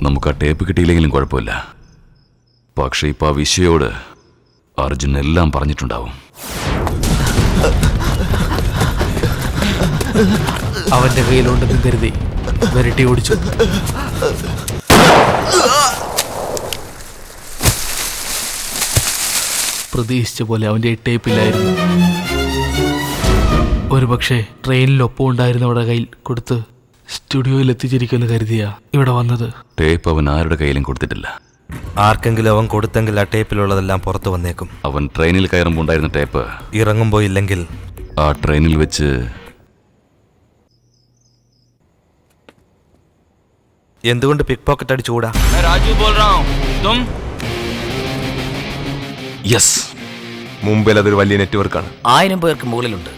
നമുക്ക് ആ ടേപ്പ് കിട്ടിയില്ലെങ്കിലും കുഴപ്പമില്ല. പക്ഷെ ഇപ്പൊ ആ വിഷയോട് അർജുൻ എല്ലാം പറഞ്ഞിട്ടുണ്ടാവും. അവന്റെ കയ്യിലുണ്ടെന്ന് കരുതി വരട്ടി ഓടിച്ചു. പ്രതീക്ഷിച്ച പോലെ അവന്റെ ടേപ്പില്ലായിരുന്നു. ഒരുപക്ഷെ ട്രെയിനിലൊപ്പം ഉണ്ടായിരുന്നവരുടെ കയ്യിൽ കൊടുത്ത് സ്റ്റുഡിയോയിൽ എത്തിച്ചിരിക്കുമെന്ന് കരുതിയാ ഇവിടെ വന്നത്. ടേപ്പ് അവൻ ആരുടെ കയ്യിലും കൊടുത്തിട്ടില്ല. ആർക്കെങ്കിലും അവൻ കൊടുത്തെങ്കിൽ ആ ടേപ്പിലുള്ളതെല്ലാം പുറത്തു വന്നേക്കും. അവൻ ട്രെയിനിൽ കയറുമ്പോൾ ഉണ്ടായിരുന്ന ടേപ്പ് ഇറങ്ങുമ്പോ ഇല്ലെങ്കിൽ ആ ട്രെയിനിൽ വെച്ച് എന്തുകൊണ്ട് പിക് പോക്കറ്റ് അടിച്ചുകൂടാ? യെസ്, മുംബൈയിൽ അതൊരു വലിയ നെറ്റ്വർക്കാണ്. 1000 പേർക്ക് മുകളിലുണ്ട്.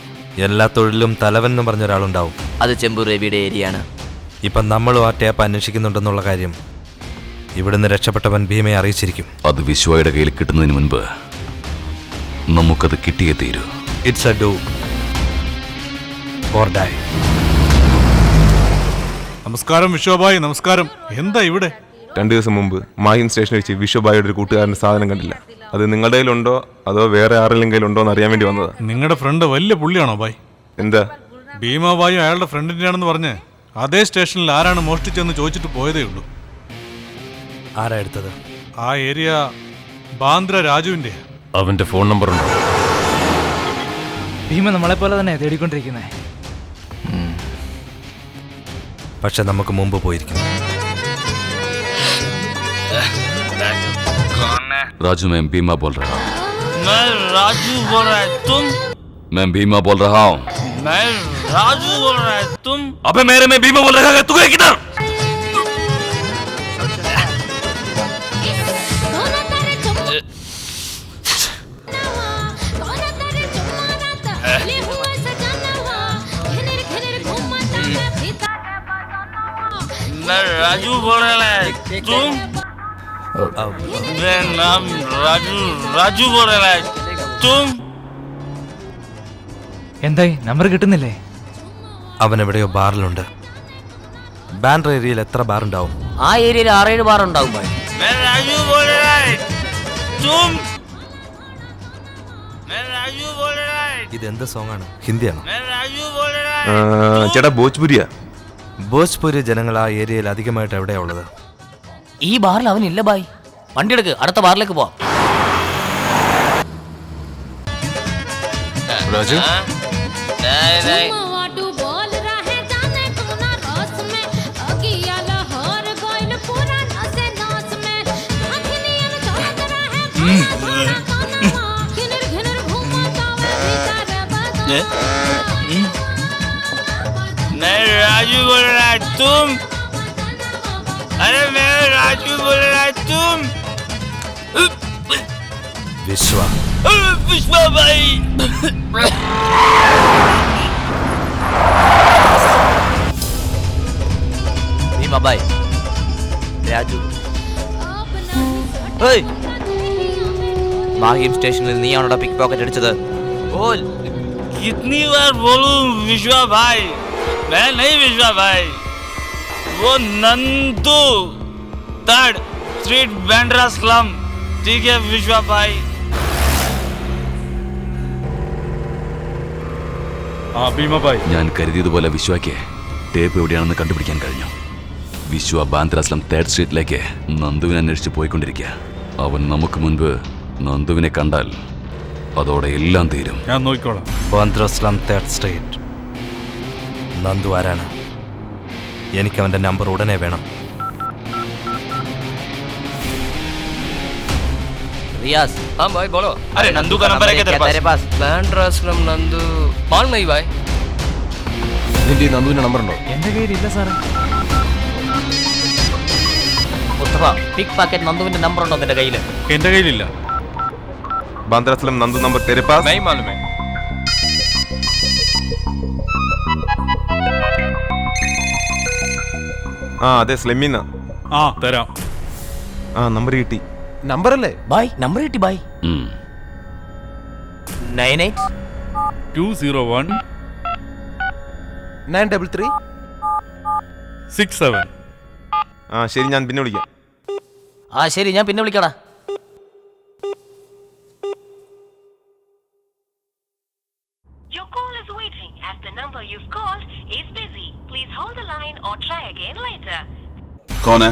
എല്ലാ തൊഴിലും തലവൻ എന്ന് പറഞ്ഞ ഒരാളുണ്ടാവും. അത് ചെമ്പൂർ രവിയുടെ ഏരിയയാണ്. ഇപ്പം നമ്മളും ആ ടേപ്പ് അന്വേഷിക്കുന്നുണ്ടെന്നുള്ള കാര്യം ഇവിടുന്ന് രക്ഷപ്പെട്ടവൻ ഭീമയെ അറിയിച്ചിരിക്കും. അത് വിശ്വയുടെ കയ്യിൽ കിട്ടുന്നതിന് മുൻപ് നമുക്കത് കിട്ടിയേ തീരൂ. It's A do or die. നമസ്കാരം വിശ്വഭായ്, നമസ്കാരം. എന്താ ഇവിടെ? 2 ദിവസം മുമ്പ് മാഹിം സ്റ്റേഷനിൽ വെച്ച് വിശ്വഭായിയുടെ ഒരു കൂട്ടുകാരൻ്റെ സാധനം കണ്ടില്ല. അത് നിങ്ങളുടെ കയ്യിലുണ്ടോ അതോ വേറെ ആരെങ്കിലും കയ്യിലുണ്ടോ എന്ന് അറിയാൻ വേണ്ടി വന്നതാ. നിങ്ങളുടെ ഫ്രണ്ട് വലിയ പുള്ളിയാണോ ബായ്? എന്താ? ഭീമാബായി അയാളുടെ ഫ്രണ്ടിന്റെ ആണെന്ന് പറഞ്ഞ് അതേ സ്റ്റേഷനിൽ ആരാണ് മോഷ്ടിച്ചെന്ന് ചോദിച്ചിട്ട് പോയതേ ഉള്ളൂ. ആരാ എടുത്തത്? ആ ഏരിയ ബാന്ദ്ര രാജുവിന്റെ. അവന്റെ ഫോൺ നമ്പർ ഉണ്ടോ? ഭീമ നമ്മളെ പോലെ തന്നെ തേടിക്കൊണ്ടിരിക്കുന്നേ. പക്ഷെ നമുക്ക് മുമ്പ് പോയിരിക്കും. राजू, मैं भीमा बोल रहा हूँ. मैं राजू बोल रहा है, तुम? मैं भीमा बोल रहा हूँ. मैं राजू बोल रहा है, तुम? अबे मेरे में भीमा बोल रहा है, तू है किधर? मैं राजू बोल रहा है, तुम? मेरा नाम राजू बोल रहा है, तुम? എന്തായി, നമ്പർ കിട്ടുന്നില്ലേ? അവൻ എവിടെയോ ബാറിലുണ്ട്. ബാൻഡ്ര ഏരിയയിൽ എത്ര ബാർ ഉണ്ടാവും? ആ ഏരിയയിൽ 6-7 ബാർ ഉണ്ടാവും. मैं राजू बोल रहा है, तुम? मैं राजू बोल रहा है. ഇത് എന്ത് സോങ് ആണ്? ഹിന്ദിയാണോ? मैं राजू बोल रहा है. ചേട്ടാ, ഭോജ്പുരിയാ. ഭോജ്പൂരി ജനങ്ങൾ ആ ഏരിയയിൽ അധികമായിട്ട് എവിടെയാ ഉള്ളത്? ഈ ബാറിൽ അവനില്ല ബായ്. വണ്ടി എടുക്ക്, അടുത്ത ബാറിലേക്ക് പോവാം. രാജു, नहीं मैं राजू बोल रहा है, तुम? अरे मैं राजू बोल रहा है, तुम? വിശ്വ. विश्वा भाई. ഭീമ ബായ്, രാജു. മാഹിം സ്റ്റേഷനിൽ നീയാണോടാ പിക് പോക്കറ്റ് അടിച്ചത്? बोल. कितनी बार बोलूं विश्वा भाई? मैं नहीं विश्वा भाई, वो Nandu 3rd street Bandra slum. ठीक है विश्वा भाई. ഞാൻ കരുതിയതുപോലെ വിശ്വയ്ക്ക് ടേപ്പ് എവിടെയാണെന്ന് കണ്ടുപിടിക്കാൻ കഴിഞ്ഞു. വിശ്വ ബാന്ദ്ര സ്ലം 3rd സ്ട്രീറ്റിലേക്ക് നന്ദുവിനെ അന്വേഷിച്ച് പോയിക്കൊണ്ടിരിക്കുക. അവൻ നമുക്ക് മുൻപ് നന്ദുവിനെ കണ്ടാൽ അതോടെ എല്ലാം തീരും. ഞാൻ നോക്കിക്കോളാം. Bandra slum 3rd street. Nandu ആരാണ്? എനിക്ക് അവന്റെ നമ്പർ ഉടനെ വേണം. रियाज. हाँ भाई बोलो. अरे नंदू का नंबर है क्या तेरे पास? बैंड्रा स्लम नंदू मालूम नहीं भाई. നിന്റെ നന്ദുവിന്റെ നമ്പർ ഉണ്ടോ? എന്റെ കയ്യിലില്ല സാറേ. മുസ്തഫ, പിക് പോക്കറ്റ് നന്ദുവിന്റെ നമ്പർ ഉണ്ടോ നിന്റെ കയ്യിൽ? എന്റെ കയ്യിലില്ല. ബാന്ദ്ര സ്ലം നന്ദു നമ്പർ तेरे पास? नहीं मालूम है. ആ അതെ, സ്ലെമിന്ന. ആ തരാം. ആ നമ്പർ കിട്ടി. നമ്പർ അല്ലേ? ബായ് നമ്പർ കിട്ടി ബായ്. 98 201 933. 67. ആ ശരി, ഞാൻ പിന്നെ വിളിക്കാം. ആ ശരി, ഞാൻ പിന്നെ വിളിക്കടാ. Your call is waiting as the number you've called is busy. Please hold the line or try again later. कौन है?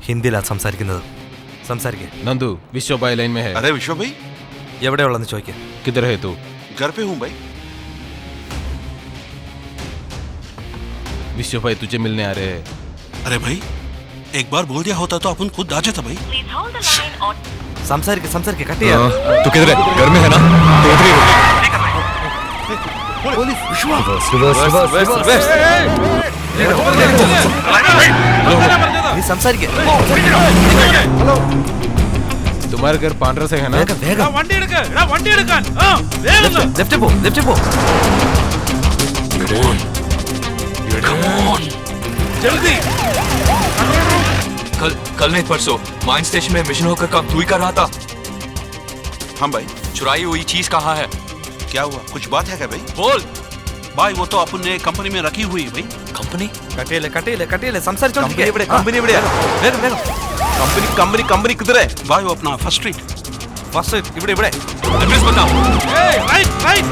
ഹിന്ദിയിലാണ് സംസാരിക്കുന്നത്. സംസാരിക്കേ. नंदू, विश्व भाई लाइन में है. अरे विश्व भाई, എവിടെയുള്ളതെന്ന് ചോദിക്കുക. किधर है तू? घर पे हूँ भाई. विश्व भाई तुझे मिलने आ रहे हैं. अरे भाई, एक बार बोल दिया होता तो अपन खुद आ जाता भाई. Please hold the line or സംസാരിക്കേ കട്ട് ചെയ്യാം. तू किधर है? घर में है ना? तो उधर ही रुक. നീ സംസാരിക്കേ. तुम्हारे घर पांड्रा से है ना? വേഗം വേഗം. വണ്ടി എടുക്ക്, എടാ വണ്ടി എടുക്കാൻ. ആ, വേഗം വാ. ലെഫ്റ്റ് പോ. ജൽദി. कल नहीं परसों माइन स्टेशन में मिशन होकर काम तू ही कर रहा था. हाँ भाई. चुराई हुई चीज कहाँ है? क्या हुआ? कुछ बात है क्या भाई? बोल. भाई वो तो अपन ने कंपनी में रखी हुई है भाई. कंपनी? കട്ടിയില്ലേ സംസാരിച്ചോണ്ടിരിക്കുക. കമ്പനി എവിടെയാ? വേഗം कंपनी किधर है? भाई वो अपना फर्स्ट स्ट्रीट. ഫസ്റ്റ് ഇവിടെ एड्रेस बताओ. राइट.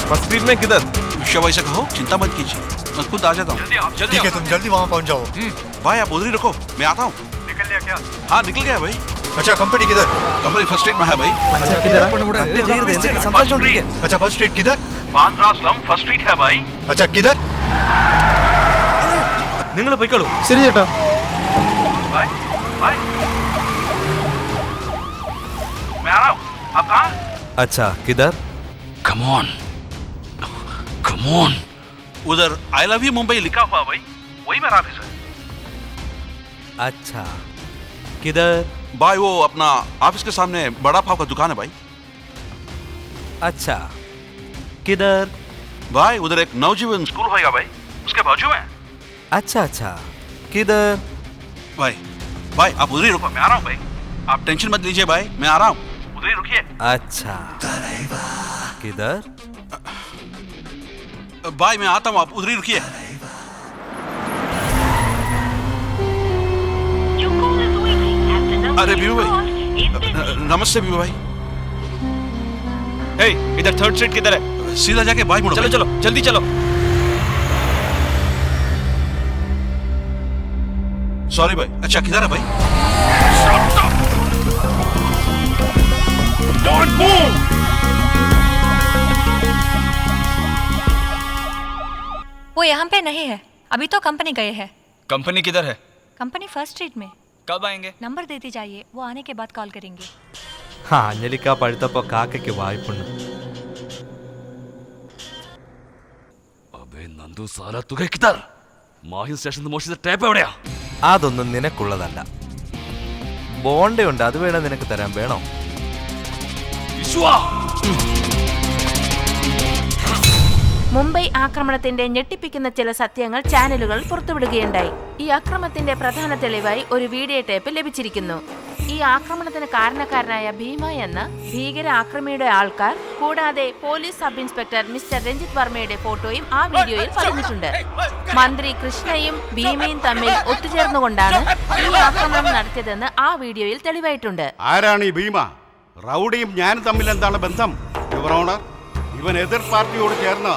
फर्स्ट स्ट्रीट में किधर? विश्व भाई से कहो चिंता मत कीजिए, मैं खुद आ जाता हूँ. ठीक है, तुम जल्दी वहाँ पहुँच जाओ. भाई आप उधर ही रुको, मैं आता हूँ. निकल लिया क्या? हाँ निकल गया भाई. अच्छा, कंपनी किधर? कंपनी फर्स्ट स्ट्रीट में है भाई. സംസാരിച്ചോണ്ടിരിക്കുക. अच्छा, फर्स्ट स्ट्रीट किधर? बांद्रा स्लम फर्स्ट स्ट्रीट है भाई. अच्छा, किधर? നിങ്ങൾ പോയിക്കോളൂ. ശരി ചേട്ടാ. भाई मैं आ रहा हूँ. आप कहाँ? अच्छा किधर? Come on. उधर आई लव यू मुंबई लिखा हुआ भाई, वही मेरा ऑफिस है. अच्छा किधर? भाई वो अपना ऑफिस के सामने बड़ा पाव का दुकान है भाई. अच्छा किधर? भाई उधर एक नवजीवन स्कूल होगा भाई, उसके बाजू में. अच्छा किधर? भाई आप उधर ही रुको, मैं आ रहा हूँ भाई. आप टेंशन मत लीजिए भाई, मैं आ रहा हूँ, उधर ही रुकिए. अच्छा किधर? भाई मैं आता हूँ, आप उधर ही रुकिए. your call is waiting as the number अरे you've Bibu called is busy. भाई, नमस्ते बीबू भाई. इधर थर्ड स्ट्रीट किधर है? सीधा जाके भाई मुड़ो. चलो जल्दी चलो. सॉरी भाई. अच्छा किधर है भाई? Don't move. वो यहाँ पे नहीं है, अभी तो कंपनी गए हैं. कंपनी किधर है? कंपनी फर्स्ट स्ट्रीट में. कब आएंगे? नंबर देती जाइए, वो आने के बाद कॉल करेंगे. हाँ അഞ്ഞലിക്ക പഴുത്തപ്പോ കാക്കയ്ക്ക് വായ്പുണ്ട്. अबे नंदू साला तू गए किधर? മാഹിൻ സ്റ്റേഷനിൽ നിന്ന് മോഷ്ടിച്ച ടേപ്പ് എവിടെയാ? അതൊന്നും നിനക്കുള്ളതല്ല. ബോണ്ടയുണ്ട്, അത് വേണം നിനക്ക് തരാൻ. വേണോ? വിശ്വാ. മുംബൈ ആക്രമണത്തിന്റെ ഞെട്ടിപ്പിക്കുന്ന ചില സത്യങ്ങൾ ചാനലുകൾ പുറത്തുവിടുകയുണ്ടായി. ഈ ആക്രമണത്തിന്റെ പ്രധാന തെളിവായി ഒരു വീഡിയോ ടേപ്പ് ലഭിച്ചിരിക്കുന്നു. ഈ ആക്രമണത്തിന് കാരണക്കാരനായ ഭീമ എന്ന ഭീകര ആക്രമിയുടെ ആൾക്കാർ, കൂടാതെ police sub inspector mister Ranjith വർമ്മയുടെ ഫോട്ടോയും ആ വീഡിയോയിൽ പതിഞ്ഞിട്ടുണ്ട്. മന്ത്രി കൃഷ്ണയും ഭീമയും തമ്മിൽ ഒത്തുചേർന്നുകൊണ്ടാണ് ഈ ആക്രമണം നടത്തിയതെന്ന് ആ വീഡിയോയിൽ തെളിവായിട്ടുണ്ട്. ആരാണ് ഈ ഭീമ? റൗഡിയും ഞാനും തമ്മിൽ എന്താണ് ബന്ധം? ഇവൻ എതിർ പാർട്ടിയോട് ചേർന്ന്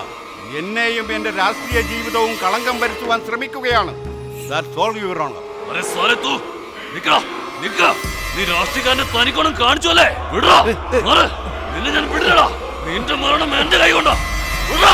എന്നെയും എന്റെ രാഷ്ട്രീയ ജീവിതവും കളങ്കം വരുത്തുവാൻ ശ്രമിക്കുകയാണ്. That's all, Your Honor. अरे साले तू निकल. നീ രാഷ്ട്രീയക്കാരന്റെ തനിക്കൊന്നും കാണിച്ചു അല്ലേ? വിടടാ. നിന്നെ ഞാൻ വിടില്ലടാ. നിന്റെ മരണം എന്റെ കൈ കൊണ്ടാ. വിടടാ.